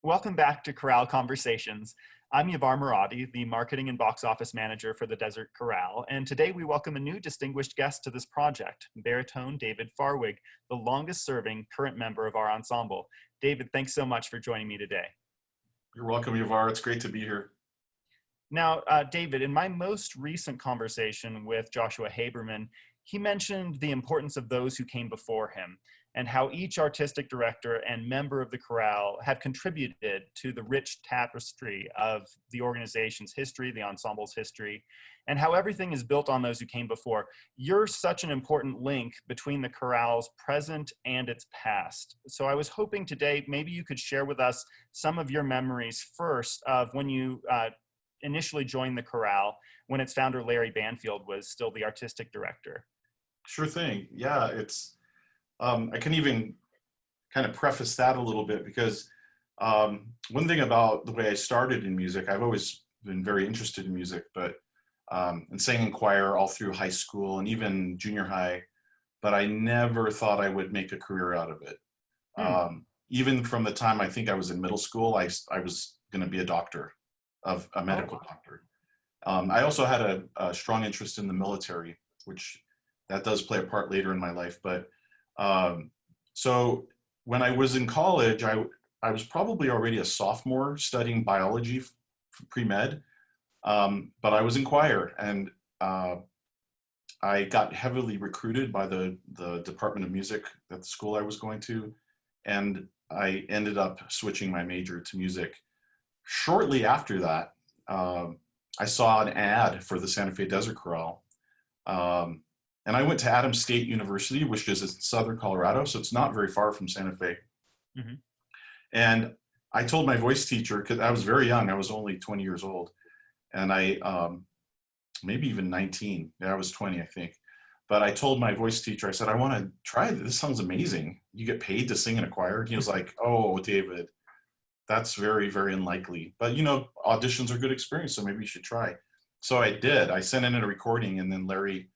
Welcome back to Chorale Conversations. I'm Yavar Maradi, the marketing and box office manager for the Desert Chorale, and today we welcome a new distinguished guest to this project, baritone David Farwig, the longest serving current member of our ensemble. David, thanks so much for joining me today. You're welcome, Yavar. It's great to be here. Now, David, in my most recent conversation with Joshua Haberman, he mentioned the importance of those who came before him and how each artistic director and member of the chorale have contributed to the rich tapestry of the organization's history, the ensemble's history, and how everything is built on those who came before. You're such an important link between the chorale's present and its past. So I was hoping today maybe you could share with us some of your memories first of when you initially joined the chorale, when its founder Larry Bandfield was still the artistic director. Sure thing. Yeah, I can even kind of preface that a little bit because one thing about the way I started in music, I've always been very interested in music, but and sang in choir all through high school and even junior high, but I never thought I would make a career out of it. Even from the time I think I was in middle school, I was going to be a doctor, of a medical doctor. I also had a strong interest in the military, which that does play a part later in my life. But so when I was in college, I was probably already a sophomore studying biology for pre-med, but I was in choir, and I got heavily recruited by the Department of Music at the school I was going to, and I ended up switching my major to music. Shortly after that, I saw an ad for the Santa Fe Desert Chorale. And I went to Adams State University, which is in southern Colorado, so it's not very far from Santa Fe. Mm-hmm. And I told my voice teacher, because I was very young, I was only 20 years old, and maybe even 19. Yeah, I was 20, I think. But I told my voice teacher, I said, I want to try this. This sounds amazing. You get paid to sing in a choir? And he was like, oh, David, that's very, very unlikely. But, you know, auditions are good experience, so maybe you should try. So I did. I sent in a recording, and then Larry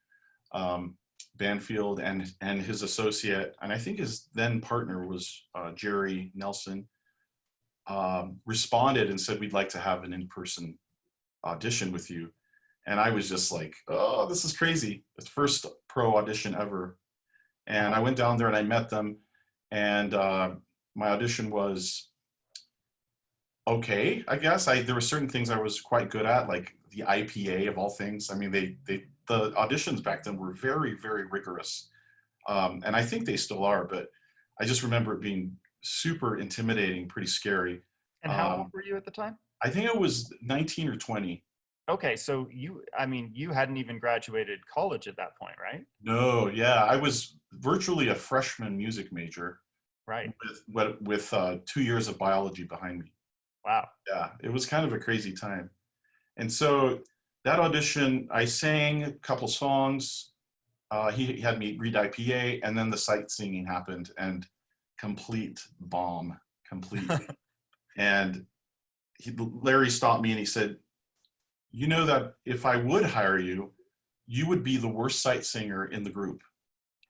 Bandfield and his associate, and I think his then partner was Jerry Nelson, responded and said, we'd like to have an in-person audition with you. And I was just like, oh, this is crazy. It's the first pro audition ever. And I went down there and I met them, and my audition was okay, I guess. There were certain things I was quite good at, like the IPA of all things. I mean, the auditions back then were very, very rigorous. And I think they still are, but I just remember it being super intimidating, pretty scary. And how old were you at the time? I think I was 19 or 20. Okay, so you hadn't even graduated college at that point, right? No, yeah, I was virtually a freshman music major, Right. with 2 years of biology behind me. Wow. Yeah, it was kind of a crazy time. And so that audition, I sang a couple songs. He had me read IPA, and then the sight singing happened, and complete bomb, completely. And Larry stopped me and he said, you know that if I would hire you, you would be the worst sight singer in the group.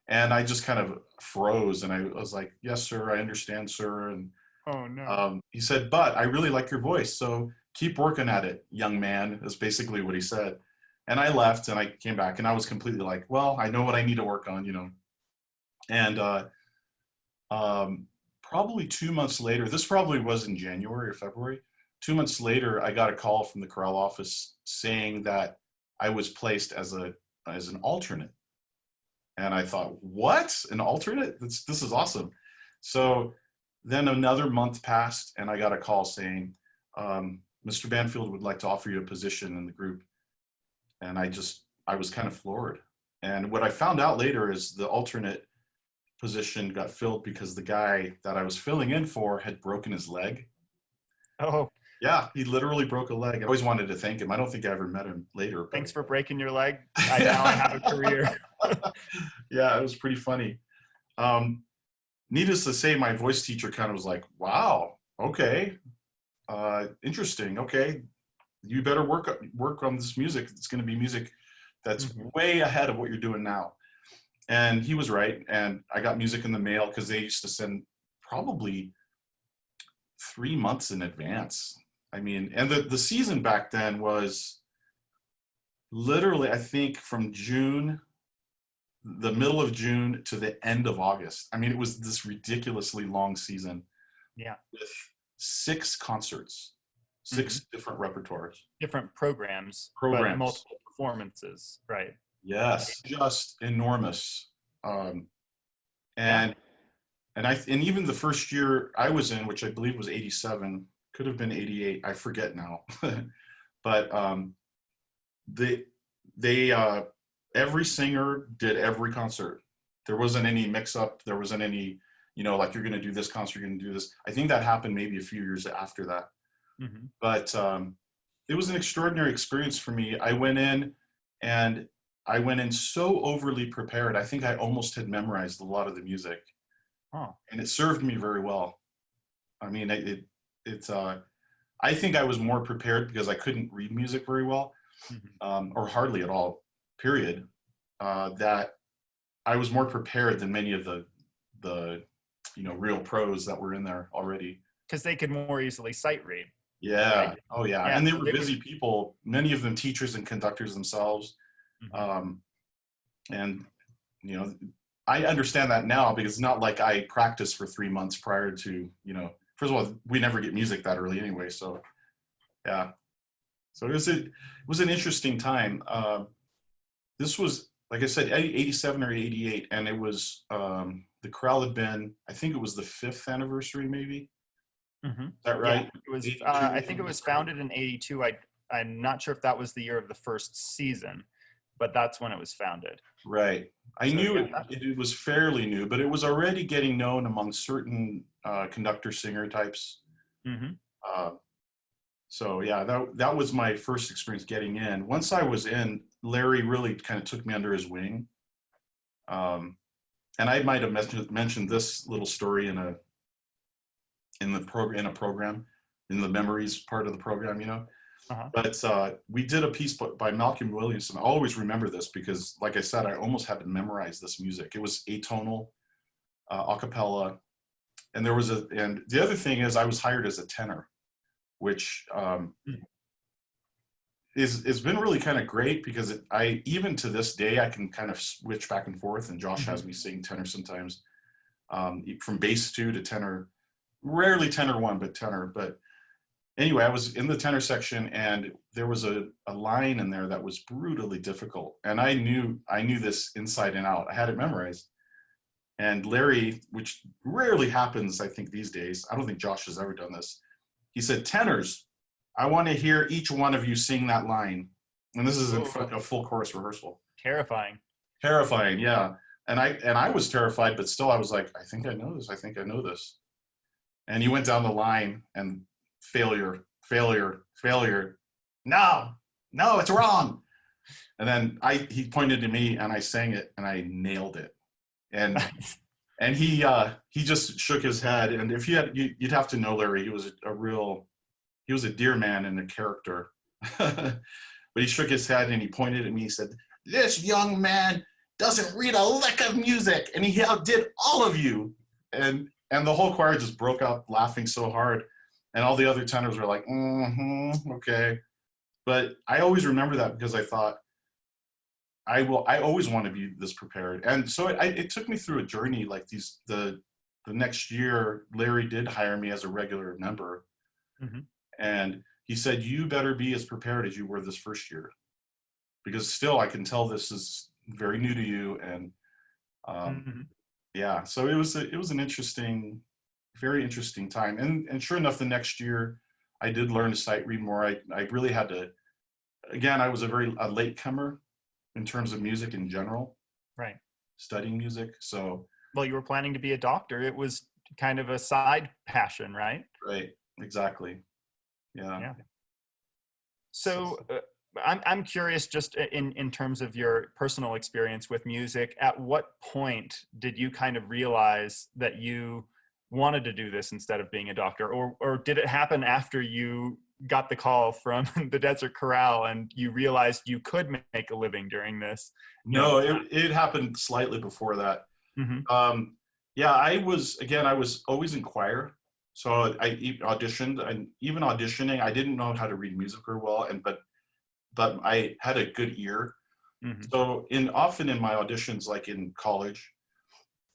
And I just kind of froze, and I was like, yes, sir, I understand, sir. And Oh no. he said, but I really like your voice, so keep working at it, young man, is basically what he said. And I left, and I came back, and I was completely like, well, I know what I need to work on, you know. And probably 2 months later, this probably was in January or February, 2 months later, I got a call from the chorale office saying that I was placed as an alternate. And I thought, what? An alternate? This is awesome. So then another month passed, and I got a call saying, Mr. Banfield would like to offer you a position in the group. And I was kind of floored. And what I found out later is the alternate position got filled because the guy that I was filling in for had broken his leg. Oh, Yeah, he literally broke a leg. I always wanted to thank him. I don't think I ever met him later. thanks for breaking your leg. Now I have a career. Yeah, it was pretty funny. Needless to say, my voice teacher kind of was like, wow, okay, interesting, okay. You better work on this music. It's going to be music that's way ahead of what you're doing now. And he was right. And I got music in the mail because they used to send probably 3 months in advance. I mean, and the season back then was literally, I think, from June, the middle of June to the end of August. I mean, it was this ridiculously long season Yeah. with 6 concerts, 6 different repertoires, Different programs, but programs. multiple performances, right? Yes, just enormous. Yeah. And and even the first year I was in, which I believe was 87, could have been 88, I forget now. But they every singer did every concert. There wasn't any mix up, there wasn't any, like, you're going to do this concert, you're going to do this. I think that happened maybe a few years after that. But it was an extraordinary experience for me. And I went in so overly prepared. I think I almost had memorized a lot of the music. Oh. And it served me very well. I mean, I think I was more prepared because I couldn't read music very well, or hardly at all, period. That I was more prepared than many of the real pros that were in there already. Because they could more easily sight read. Yeah. Right? Oh yeah. Yeah, And they so were busy people, many of them teachers and conductors themselves. And, I understand that now because it's not like I practiced for 3 months prior to, first of all, we never get music that early anyway. So yeah. So it was an interesting time. This was, like I said, 87 or 88. And it was, the chorale had been, I think it was the 5th anniversary, maybe. Is that right? Yeah, it was. I think it was founded in '82. I'm not sure if that was the year of the first season, but that's when it was founded. Right. I knew it was fairly new, but it was already getting known among certain conductor singer types. So yeah, that was my first experience getting in. Once I was in, Larry really kind of took me under his wing. And I might have mentioned this little story in a program, in the memories part of the program. But we did a piece by Malcolm Williamson. I'll always remember this because, like I said, I almost had to memorize this music. It was atonal, a cappella, and and the other thing is I was hired as a tenor, which is been really kind of great because even to this day I can kind of switch back and forth, and Josh has me sing tenor sometimes, from bass 2 to tenor, rarely tenor 1, but tenor. But anyway, I was in the tenor section, and there was a line in there that was brutally difficult, and I knew this inside and out. I had it memorized. And Larry, which rarely happens, I think, these days, I don't think Josh has ever done this, he said, "Tenors, I want to hear each one of you sing that line." And this is in a full chorus rehearsal. Terrifying. Terrifying, yeah. And I was terrified, but still I was like, I think I know this. I think I know this. And he went down the line, and failure, failure, failure. No, it's wrong. And then he pointed to me, and I sang it, and I nailed it. And and he just shook his head. And if you'd have to know Larry, he was a dear man and a character. But he shook his head and he pointed at me. He said, "This young man doesn't read a lick of music, and he outdid all of you." And the whole choir just broke up laughing so hard. And all the other tenors were like, okay. But I always remember that because I thought, I always want to be this prepared. And so it took me through a journey like the next year. Larry did hire me as a regular member. And he said, "You better be as prepared as you were this first year, because still I can tell this is very new to you." And yeah, so it was an interesting, very interesting time. And sure enough, the next year I did learn to sight read more. I really had to, again, I was a latecomer in terms of music in general. Right. Studying music. So. Well, you were planning to be a doctor. It was kind of a side passion, right? Right. Exactly. Yeah. So I'm curious, just in terms of your personal experience with music, at what point did you kind of realize that you wanted to do this instead of being a doctor, or did it happen after you got the call from the Desert Chorale and you realized you could make a living doing this? No, it happened slightly before that. Yeah, I was always in choir. So auditioned, and even auditioning, I didn't know how to read music very well, but I had a good ear. Hmm. So often in my auditions, like in college,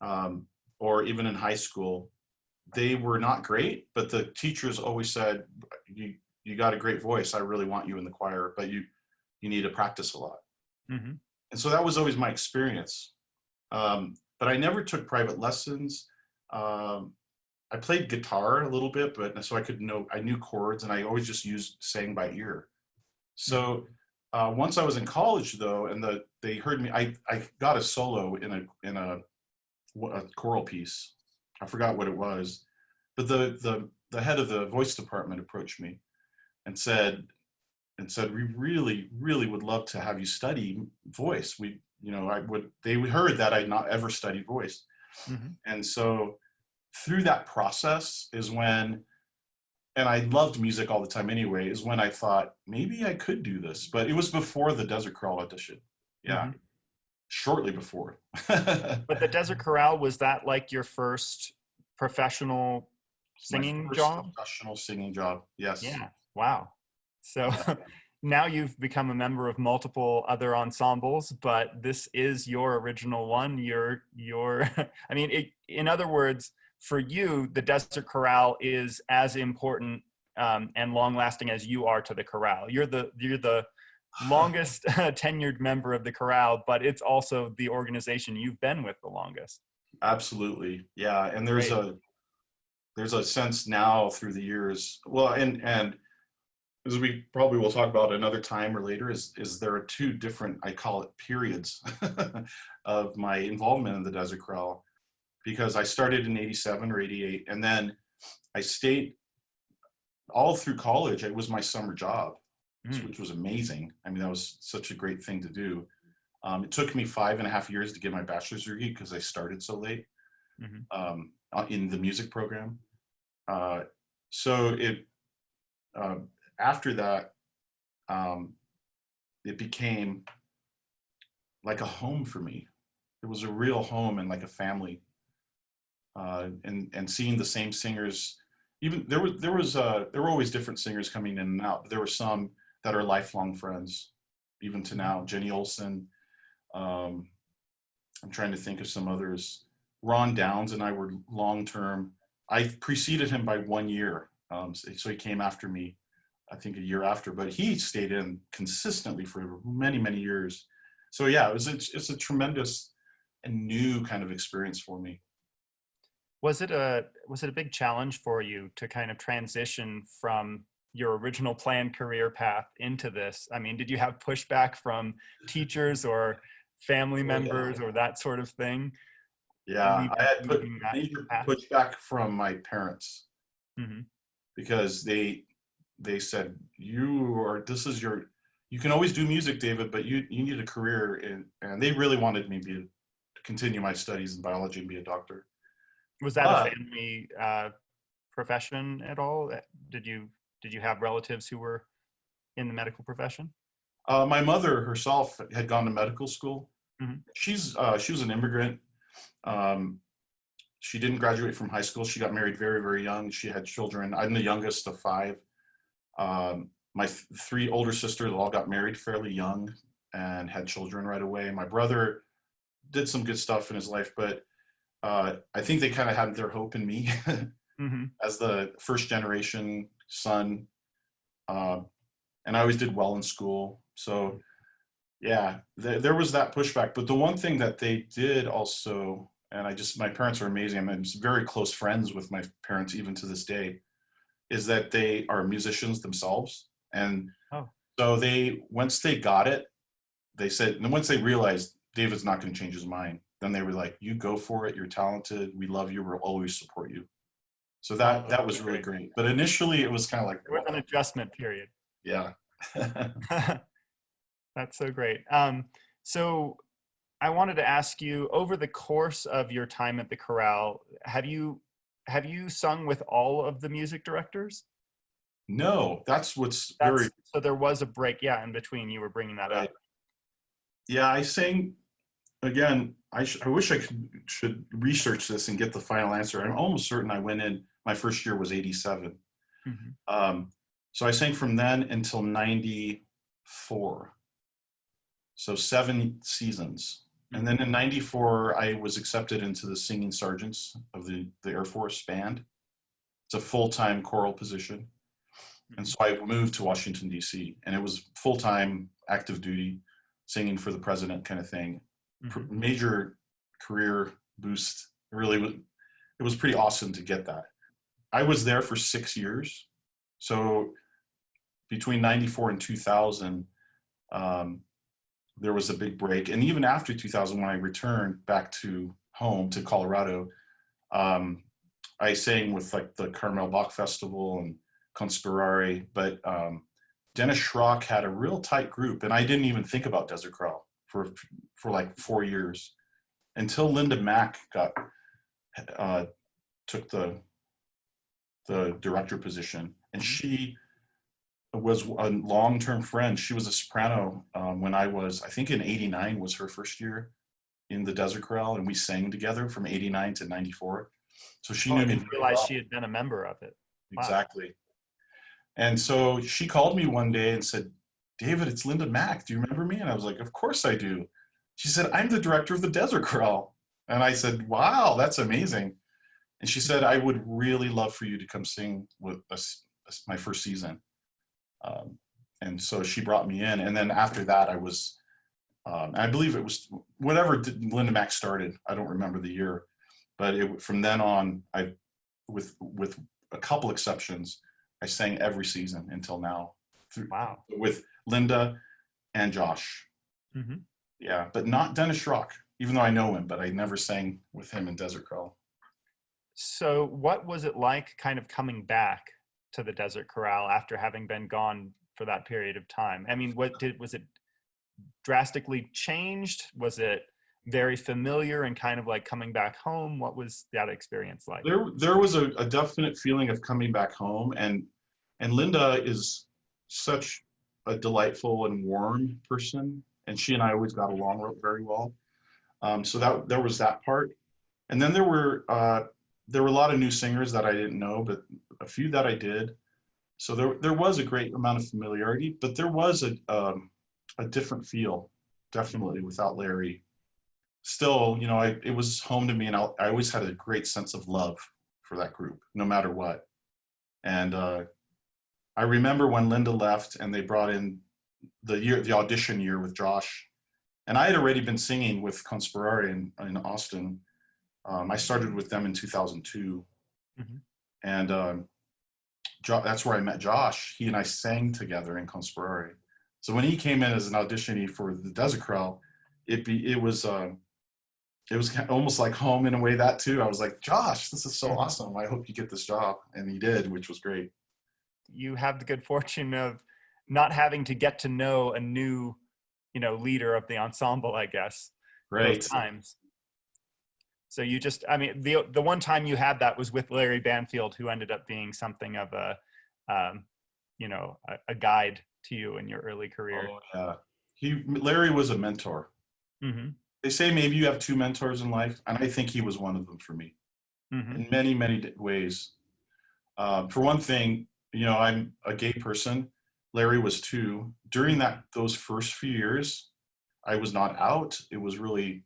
um, or even in high school, they were not great, but the teachers always said, you got a great voice. I really want you in the choir, but you need to practice a lot. Hmm. And so that was always my experience. But I never took private lessons. Um, I played guitar a little bit, but so I knew chords, and I always just sang by ear. Hmm. So once I was in college, though, and they heard me, I got a solo in a choral piece. I forgot what it was, but the head of the voice department approached me and said we really really would love to have you study voice. They heard that I'd not ever studied voice, Hmm. and so through that process is when, and I loved music all the time anyway, is when I thought maybe I could do this. But it was before the Desert Chorale audition. Yeah, Hmm. shortly before. But the Desert Chorale, was that like your first professional My singing first job? professional singing job. Yes. Yeah. Wow. So Yeah. now you've become a member of multiple other ensembles, but this is your original one. I mean, in other words, for you, the Desert Chorale is as important and long lasting as you are to the chorale. You're the longest tenured member of the chorale, but it's also the organization you've been with the longest. Absolutely. Yeah. And Great. there's a sense now through the years. Well, and as we probably will talk about another time or later, is there are two different, I call it, periods of my involvement in the Desert Chorale, because I started in 87 or 88, and then I stayed all through college. It was my summer job, Mm. which was amazing. I mean, that was such a great thing to do. It took me 5.5 years to get my bachelor's degree because I started so late Hmm. in the music program. Uh, so uh, after that, um, it became like a home for me. It was a real home and like a family. And seeing the same singers, even there were always different singers coming in and out, but there were some that are lifelong friends, even to now. Jenny Olson. Um, I'm trying to think of some others. Ron Downs and I were long term. I preceded him by 1 year, so he came after me, I think a year after. But he stayed in consistently for many many years. So yeah, it's a tremendous and new kind of experience for me. Was it a big challenge for you to kind of transition from your original planned career path into this? I mean, did you have pushback from teachers or family Oh yeah, members or that sort of thing yeah. I had put leaving that major path? pushback from my parents Hmm. because they said, you can always do music, David, but you need a career in, and they really wanted me to continue my studies in biology and be a doctor. Was that a But family profession at all? Did you have relatives who were in the medical profession? my mother herself had gone to medical school. Hmm. She was an immigrant. Um, she didn't graduate from high school. She got married very, very young. She had children. I'm the youngest of five. My three older sisters all got married fairly young and had children right away. My brother did some good stuff in his life, but I think they kind of had their hope in me Hmm. as the first generation son. Uh, and I always did well in school. So yeah, there was that pushback. But the one thing that they did also, and my parents are amazing. I'm very close friends with my parents even to this day, is that they are musicians themselves. And Oh, so once they got it, they said, and once they realized David's not going to change his mind, then they were like, you go for it. You're talented. We love you. We'll always support you. So oh, that that's was really great. great. But initially it was kind of like, There was an adjustment period. yeah. That's so great. So I wanted to ask you, over the course of your time at the chorale, have you sung with all of the music directors? No, that's what's very That's so there was a break, yeah, in between. You were bringing that right. up. Yeah, I sang again. I wish I should research this and get the final answer. I'm almost certain I went in, my first year was 87. So I sang from then until 94. So 7 seasons. And then in 94, I was accepted into the singing sergeants of the Air Force band. It's a full-time choral position. And so I moved to Washington, D.C., and it was full-time, active duty, singing for the president kind of thing. Major career boost. It was pretty awesome to get that. I was there for 6 years. So between 94 and 2000, there was a big break. And even after 2000, when I returned back to home to Colorado, I sang with like the Carmel Bach Festival and Conspirare, but Dennis Schrock had a real tight group, and I didn't even think about Desert Chorale for like 4 years until Linda Mack took the director position, and she was a long-term friend. She was a soprano when I think in 89 was her first year in the Desert Chorale, and we sang together from 89 to 94. So she knew me. I didn't realize she had been a member of it. Wow. Exactly. And so she called me one day and said, "David, it's Linda Mack. Do you remember me?" And I was like, "Of course I do." She said, "I'm the director of the Desert Chorale." And I said, "Wow, that's amazing." And she said, "I would really love for you to come sing with us my first season." And so she brought me in. And then after that, I believe it was whatever Linda Mack started. I don't remember the year. But from then on, with a couple exceptions, I sang every season until now. Wow. With Linda and Josh. Yeah, but not Dennis Schrock, even though I know him, but I never sang with him in Desert Chorale. So what was it like kind of coming back to the Desert Chorale after having been gone for that period of time? I mean, was it drastically changed? Was it very familiar and kind of like coming back home? What was that experience like? There was a definite feeling of coming back home, and Linda is such a delightful and warm person, and she and I always got along very well. So that there was that part, and then there were a lot of new singers that I didn't know, but a few that I did. So there was a great amount of familiarity, but there was a different feel, definitely, without Larry. Still, it was home to me, and I always had a great sense of love for that group, no matter what. And I remember when Linda left and they brought in the audition year with Josh, and I had already been singing with Conspirare in Austin. I started with them in 2002, and that's where I met Josh. He and I sang together in Conspirare. So when he came in as an auditionee for the Desert Chorale, it was almost like home in a way. That too, I was like, "Josh, this is so awesome. I hope you get this job." And he did, which was great. You have the good fortune of not having to get to know a new, leader of the ensemble, I guess. Right. Both times. So you just, I mean, the one time you had that was with Larry Bandfield, who ended up being something of a guide to you in your early career. Oh yeah, Larry was a mentor. They say maybe you have 2 mentors in life, and I think he was one of them for me in many, many ways. For one thing, I'm a gay person. Larry was too. During those first few years, I was not out. It was really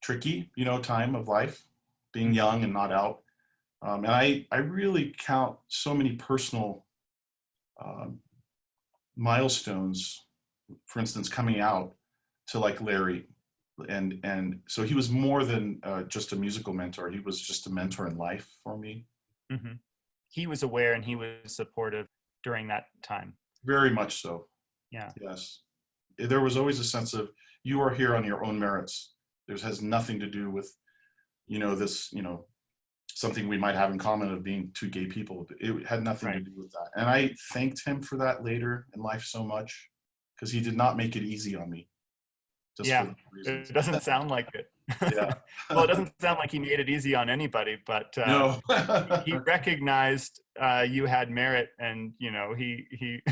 tricky, time of life, being young and not out. And I really count so many personal milestones, for instance, coming out to like Larry. And so he was more than just a musical mentor. He was just a mentor in life for me. He was aware and he was supportive during that time. Very much so. Yeah. Yes. There was always a sense of, you are here on your own merits. This has nothing to do with, this, something we might have in common of being 2 gay people. It had nothing to do with that. And I thanked him for that later in life so much, because he did not make it easy on me. It doesn't sound like it. Yeah. Well, it doesn't sound like he made it easy on anybody, but no. he recognized you had merit, and he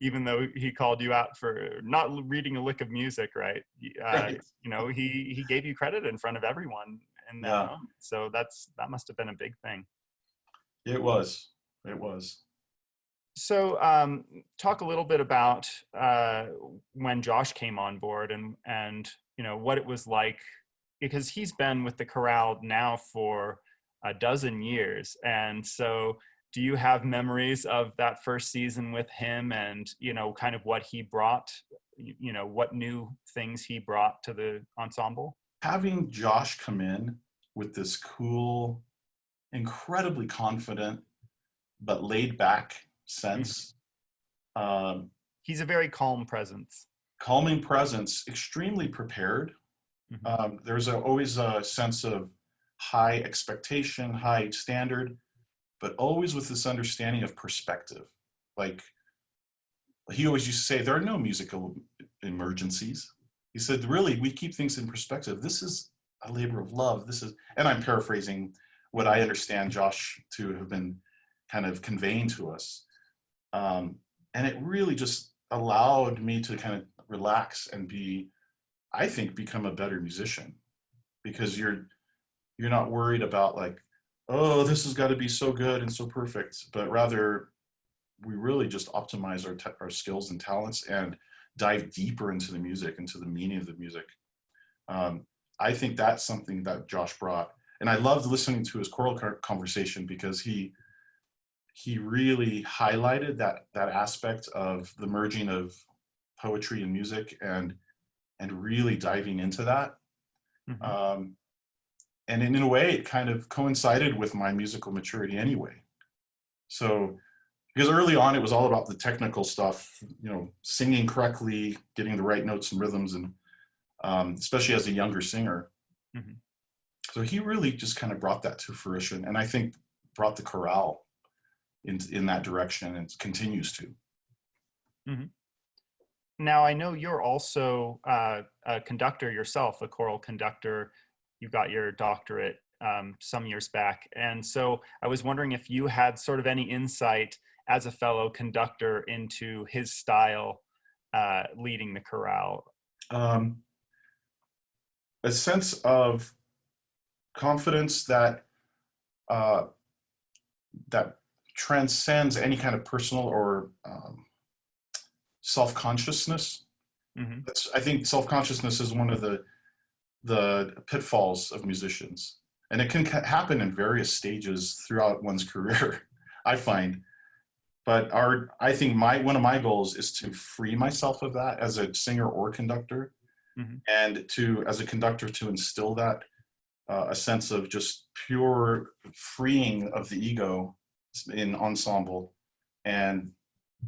even though he called you out for not reading a lick of music, right? Right. He gave you credit in front of everyone in that Yeah, moment. So that must have been a big thing. it was. It was. So talk a little bit about when Josh came on board and what it was like, because he's been with the chorale now for a dozen years. And so do you have memories of that first season with him and, kind of what he brought, what new things he brought to the ensemble? Having Josh come in with this cool, incredibly confident, but laid back Mhm. sense, um, He's a very calm presence. calming presence, extremely prepared. Hmm. There's always a sense of high expectation, high standard, but always with this understanding of perspective. Like he always used to say, there are no musical emergencies. He said, really, we keep things in perspective. This is a labor of love. This is, and I'm paraphrasing what I understand Josh to have been kind of conveying to us. Um, and it really just allowed me to kind of relax and I think, become a better musician because you're not worried about like, oh, this has got to be so good and so perfect, but rather we really just optimize our skills and talents and dive deeper into the music, into the meaning of the music. Um, I think that's something that Josh brought, and I loved listening to his choral conversation because he really highlighted that aspect of the merging of poetry and music and really diving into that. Hmm. Um, and in a way, it kind of coincided with my musical maturity anyway. So, because early on, it was all about the technical stuff, singing correctly, getting the right notes and rhythms, and especially as a younger singer. Hmm. So he really just kind of brought that to fruition, and I think brought the chorale in that direction, and continues to. Hmm. Now, I know you're also a conductor yourself, a choral conductor. You got your doctorate some years back. And so I was wondering if you had sort of any insight as a fellow conductor into his style leading the chorale. Um, a sense of confidence uh, that transcends any kind of personal or self-consciousness. Hmm. I think self-consciousness is one of the pitfalls of musicians, and it can happen in various stages throughout one's career. I find, but I think one of my goals is to free myself of that as a singer or conductor, Hmm. and to as a conductor to instill that a sense of just pure freeing of the ego in ensemble, and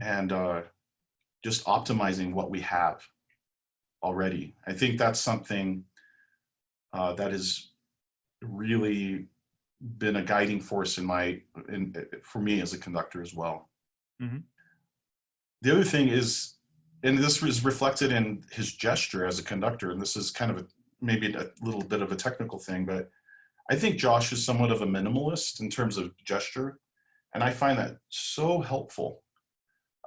and just optimizing what we have already. I think that's something that has really been a guiding force for me as a conductor as well. Hmm. The other thing is, and this was reflected in his gesture as a conductor, and this is kind of maybe a little bit of a technical thing, but I think Josh is somewhat of a minimalist in terms of gesture, and I find that so helpful.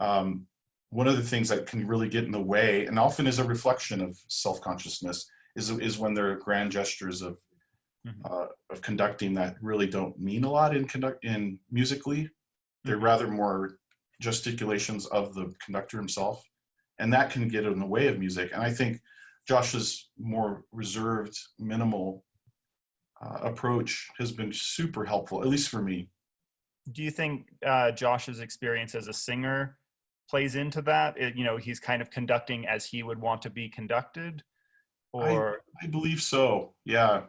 Um, One of the things that can really get in the way, and often is a reflection of self-consciousness, is when there are grand gestures Hmm. of conducting that really don't mean a lot in musically. They're Hmm. rather more gesticulations of the conductor himself, and that can get in the way of music. And I think Josh's more reserved, minimal approach has been super helpful, at least for me. Do you think Josh's experience as a singer plays into that? He's kind of conducting as he would want to be conducted, I or I believe so. Yeah,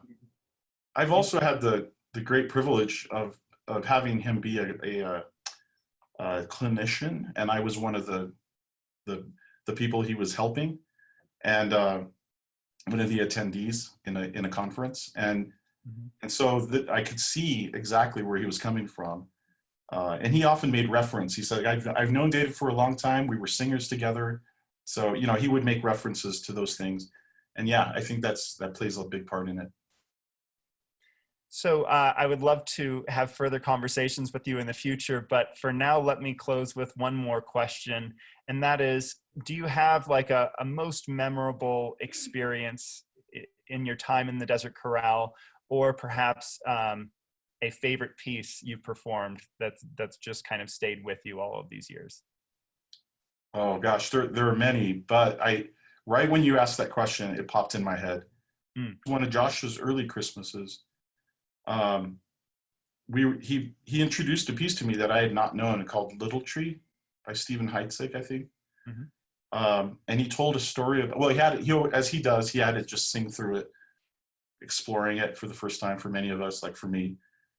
I've also had the great privilege of having him be a clinician, and I was one of the the people he was helping, and one of the attendees in a conference, Mhm. and so that I could see exactly where he was coming from. And he often made reference. He said, I've known David for a long time. We were singers together. So, he would make references to those things. And yeah, I think that plays a big part in it. So I would love to have further conversations with you in the future, but for now, let me close with one more question. And that is, do you have like a most memorable experience in your time in the Desert Chorale, or perhaps a favorite piece you've performed that's just kind of stayed with you all of these years? Oh gosh, there are many, but right when you asked that question, it popped in my head. Mm, One of Josh's early Christmases, um, he introduced a piece to me that I had not known called Little Tree by Stephen Heitzig, I think. mhm. And he told a story of, well, as he does, he had to just sing through it, exploring it for the first time for many of us, like for me.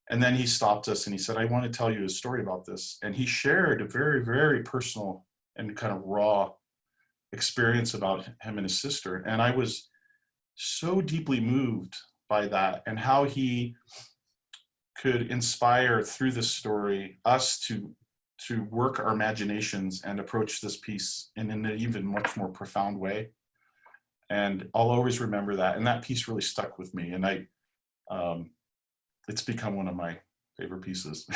And then he stopped us and he said, I want to tell you a story about this. And he shared a very, very personal and kind of raw experience about him and his sister. And I was so deeply moved by that and how he could inspire through this story us to work our imaginations and approach this piece in an even much more profound way. And I'll always remember that. And that piece really stuck with me. And it's become one of my favorite pieces.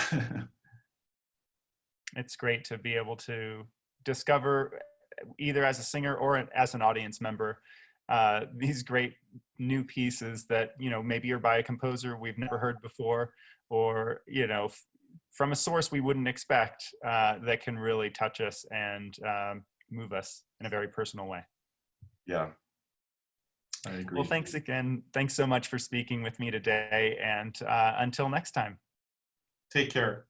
It's great to be able to discover, either as a singer or as an audience member, these great new pieces that, maybe are by a composer we've never heard before, or, from a source we wouldn't expect, that can really touch us and move us in a very personal way. Yeah, I Well, agree. thanks again. Thanks so much for speaking with me today. And until next time. Take care.